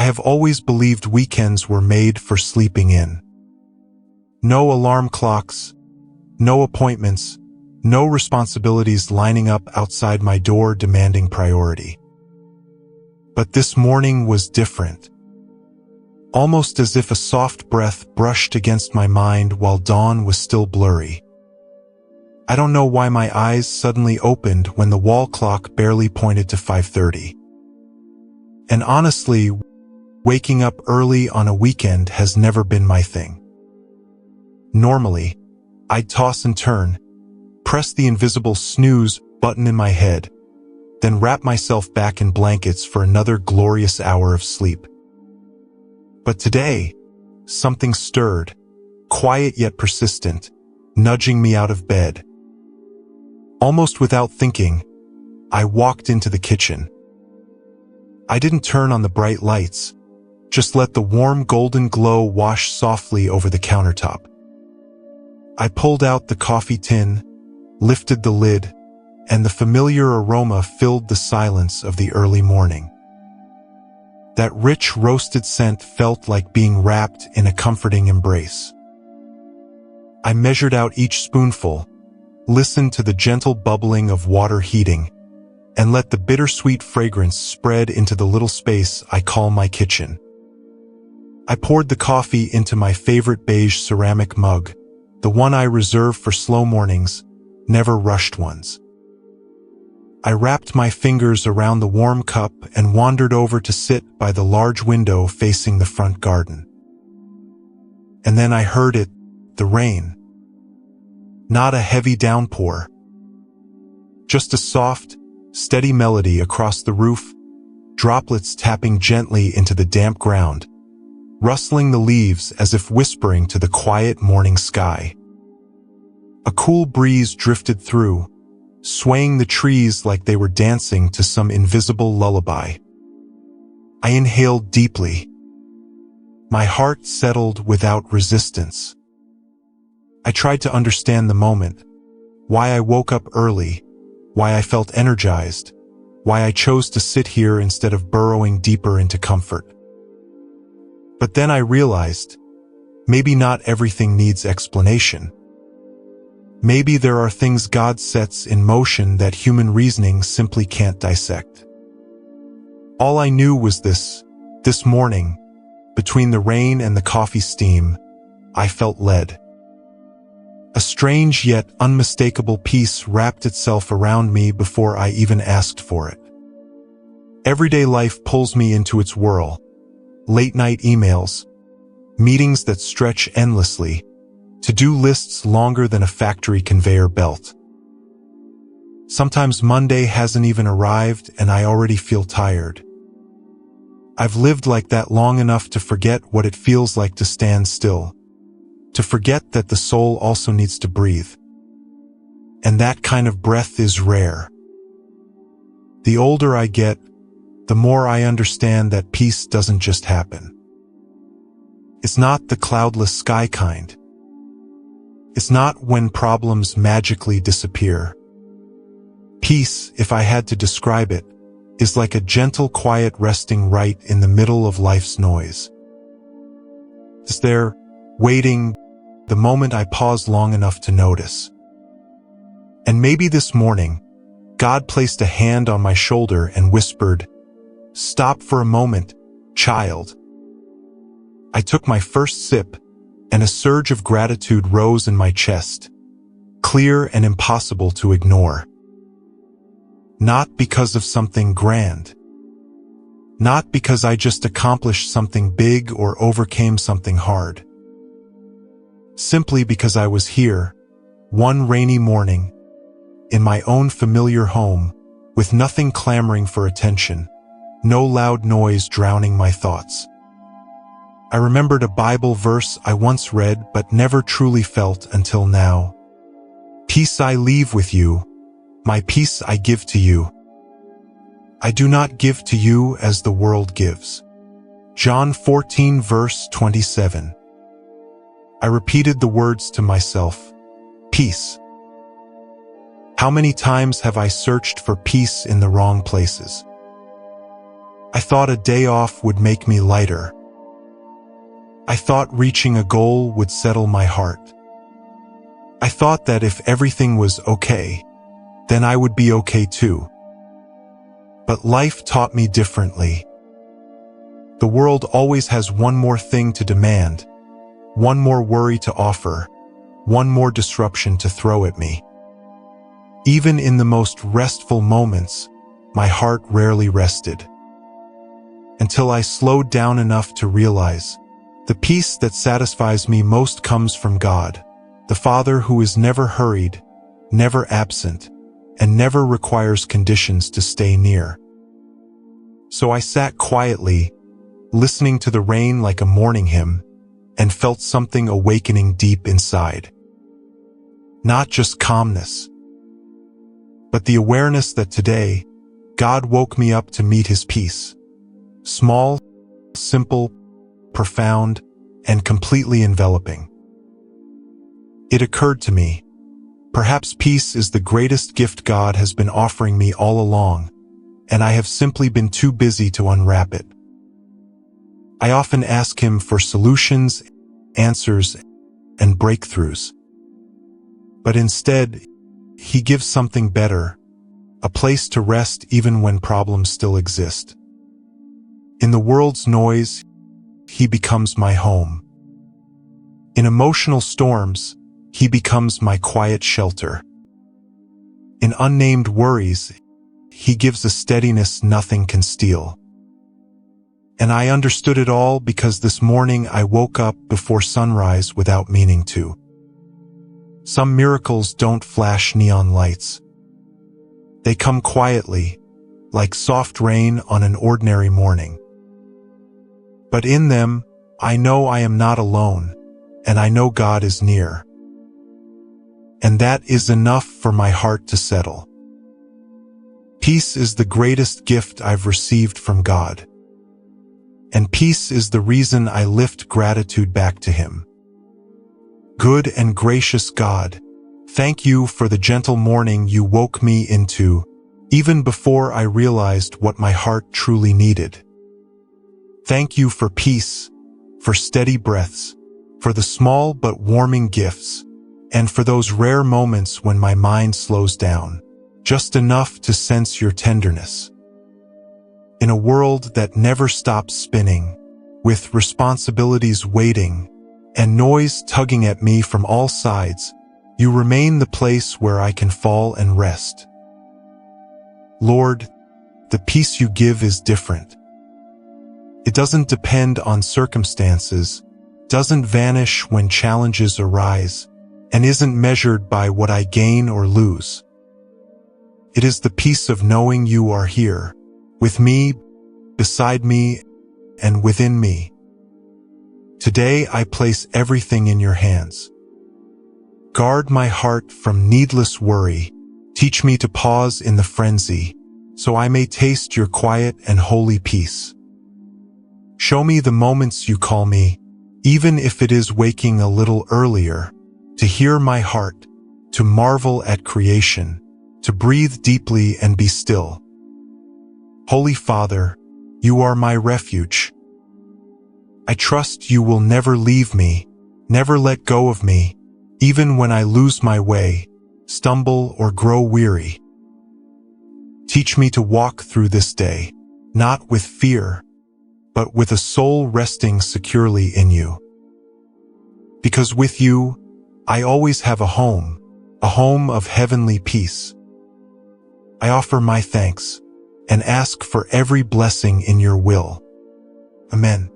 have always believed weekends were made for sleeping in. No alarm clocks, no appointments, no responsibilities lining up outside my door demanding priority. But this morning was different. Almost as if a soft breath brushed against my mind while dawn was still blurry. I don't know why my eyes suddenly opened when the wall clock barely pointed to 5:30. And honestly, waking up early on a weekend has never been my thing. Normally, I'd toss and turn, press the invisible snooze button in my head, then wrap myself back in blankets for another glorious hour of sleep. But today, something stirred, quiet yet persistent, nudging me out of bed. Almost without thinking, I walked into the kitchen. I didn't turn on the bright lights, just let the warm golden glow wash softly over the countertop. I pulled out the coffee tin, lifted the lid, and the familiar aroma filled the silence of the early morning. That rich roasted scent felt like being wrapped in a comforting embrace. I measured out each spoonful, listened to the gentle bubbling of water heating, and let the bittersweet fragrance spread into the little space I call my kitchen. I poured the coffee into my favorite beige ceramic mug, the one I reserve for slow mornings, never rushed ones. I wrapped my fingers around the warm cup and wandered over to sit by the large window facing the front garden. And then I heard it, the rain. Not a heavy downpour. Just a soft, steady melody across the roof, droplets tapping gently into the damp ground, rustling the leaves as if whispering to the quiet morning sky. A cool breeze drifted through, swaying the trees like they were dancing to some invisible lullaby. I inhaled deeply. My heart settled without resistance. I tried to understand the moment, why I woke up early, why I felt energized, why I chose to sit here instead of burrowing deeper into comfort. But then I realized, maybe not everything needs explanation. Maybe there are things God sets in motion that human reasoning simply can't dissect. All I knew was this morning, between the rain and the coffee steam, I felt led. A strange yet unmistakable peace wrapped itself around me before I even asked for it. Everyday life pulls me into its whirl. Late-night emails, meetings that stretch endlessly, to-do lists longer than a factory conveyor belt. Sometimes Monday hasn't even arrived and I already feel tired. I've lived like that long enough to forget what it feels like to stand still, to forget that the soul also needs to breathe. And that kind of breath is rare. The older I get, the more I understand that peace doesn't just happen. It's not the cloudless sky kind. It's not when problems magically disappear. Peace, if I had to describe it, is like a gentle quiet resting right in the middle of life's noise. It's there, waiting, the moment I pause long enough to notice. And maybe this morning, God placed a hand on my shoulder and whispered, "Stop for a moment, child." I took my first sip, and a surge of gratitude rose in my chest, clear and impossible to ignore. Not because of something grand. Not because I just accomplished something big or overcame something hard. Simply because I was here, one rainy morning, in my own familiar home, with nothing clamoring for attention, no loud noise drowning my thoughts. I remembered a Bible verse I once read but never truly felt until now. "Peace I leave with you, my peace I give to you. I do not give to you as the world gives." John 14 verse 27. I repeated the words to myself, peace. How many times have I searched for peace in the wrong places? I thought a day off would make me lighter. I thought reaching a goal would settle my heart. I thought that if everything was okay, then I would be okay too. But life taught me differently. The world always has one more thing to demand, one more worry to offer, one more disruption to throw at me. Even in the most restful moments, my heart rarely rested. Until I slowed down enough to realize, the peace that satisfies me most comes from God, the Father who is never hurried, never absent, and never requires conditions to stay near. So I sat quietly, listening to the rain like a morning hymn, and felt something awakening deep inside. Not just calmness, but the awareness that today, God woke me up to meet His peace. Small, simple, profound, and completely enveloping. It occurred to me, perhaps peace is the greatest gift God has been offering me all along, and I have simply been too busy to unwrap it. I often ask Him for solutions, answers, and breakthroughs. But instead, He gives something better, a place to rest even when problems still exist. In the world's noise, He becomes my home. In emotional storms, He becomes my quiet shelter. In unnamed worries, He gives a steadiness nothing can steal. And I understood it all because this morning I woke up before sunrise without meaning to. Some miracles don't flash neon lights. They come quietly, like soft rain on an ordinary morning. But in them, I know I am not alone, and I know God is near. And that is enough for my heart to settle. Peace is the greatest gift I've received from God. And peace is the reason I lift gratitude back to Him. Good and gracious God, thank You for the gentle morning You woke me into, even before I realized what my heart truly needed. Thank You for peace, for steady breaths, for the small but warming gifts, and for those rare moments when my mind slows down, just enough to sense Your tenderness. In a world that never stops spinning, with responsibilities waiting, and noise tugging at me from all sides, You remain the place where I can fall and rest. Lord, the peace You give is different. It doesn't depend on circumstances, doesn't vanish when challenges arise, and isn't measured by what I gain or lose. It is the peace of knowing You are here, with me, beside me, and within me. Today I place everything in Your hands. Guard my heart from needless worry. Teach me to pause in the frenzy, so I may taste Your quiet and holy peace. Show me the moments You call me, even if it is waking a little earlier, to hear my heart, to marvel at creation, to breathe deeply and be still. Holy Father, You are my refuge. I trust You will never leave me, never let go of me, even when I lose my way, stumble or grow weary. Teach me to walk through this day, not with fear, but with a soul resting securely in You. Because with You, I always have a home of heavenly peace. I offer my thanks and ask for every blessing in Your will. Amen.